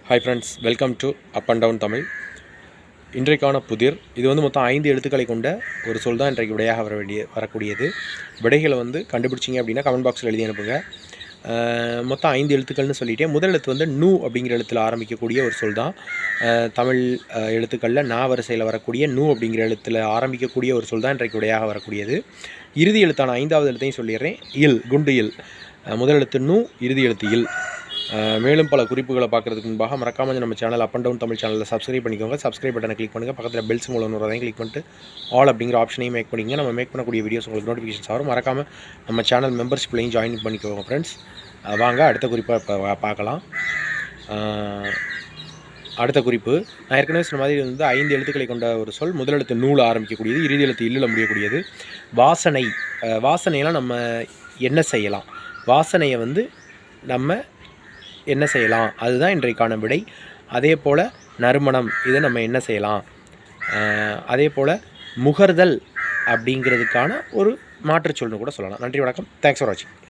Hi friends, welcome to up and down Tamil. இன்றைக்கான புதிர் இது மொத்தம் 5 எழுத்துக்களை கொண்ட ஒரு சொல் தான் இன்றைக்கு விடையாக வரக்கூடியது. விடைகளை கண்டுபிடிச்சிங்க அப்படின்னா கமெண்ட் பாக்ஸில் எழுதி அனுப்புங்க. மொத்தம் 5 எழுத்துக்கள்னு சொல்லிட்டேன். முதல் எழுத்து நூ அப்படிங்கிற எழுத்தில் ஆரம்பிக்கக்கூடிய ஒரு சொல் தான். தமிழ் எழுத்துக்களில் நா வரிசையில் வரக்கூடிய நூ அப்படிங்கிற எழுத்தில் ஆரம்பிக்கக்கூடிய ஒரு சொல் தான் இன்றைக்கு விடையாக வரக்கூடியது. இறுதி எழுத்தான 5வது எழுத்தையும் சொல்லிடுறேன். இல், குண்டு இல். முதல் எழுத்து நூ, இறுதி எழுத்து இல். மேலும் பல குறிப்புகளை பார்க்குறதுக்கு முன்பாக மறக்காமல் நம்ம channel up and down Tamil சேனலில் சப்ஸ்கிரைப் பண்ணிக்கோங்க. சப்ஸ்கிரைப் பட்டனை கிளிக் பண்ணுங்கள். பக்கத்தில் பெல் சிம்பல் வரதையும் கிளிக் பண்ணிட்டு ஆல் அப்படிங்கிற ஆப்ஷனையும் மேக் பண்ணிங்க. நம்ம மேக் பண்ணக்கூடிய வீடியோஸ் உங்களுக்கு நோட்டிஃபிகேஷன்ஸ் வரும். மறக்காமல் நம்ம சேனல் மெம்பர்ஷிப்லையும் ஜாயின் பண்ணிக்கோங்க ஃப்ரெண்ட்ஸ். வாங்க அடுத்த குறிப்பாக இப்போ பார்க்கலாம். அடுத்த குறிப்பு, நான் ஏற்கனவே சொன்ன மாதிரி 5 எழுத்துக்களை கொண்ட ஒரு சொல். முதல் எழுத்து நூல் ஆரம்பிக்கக்கூடியது, இறுதி எழுத்து இல்லில் முடியக்கூடியது. வாசனை. வாசனையெல்லாம் நம்ம என்ன செய்யலாம்? வாசனையை நம்ம என்ன செய்யலாம்? அதுதான் இன்றைக்கான விடை. அதே போல் நறுமணம், இதை நம்ம என்ன செய்யலாம்? அதே போல் முகர்தல் அப்படிங்கிறதுக்கான ஒரு மாற்றுச்சொல்னு கூட சொல்லலாம். நன்றி, வணக்கம். தேங்க்ஸ் ஃபார் வாட்சிங்.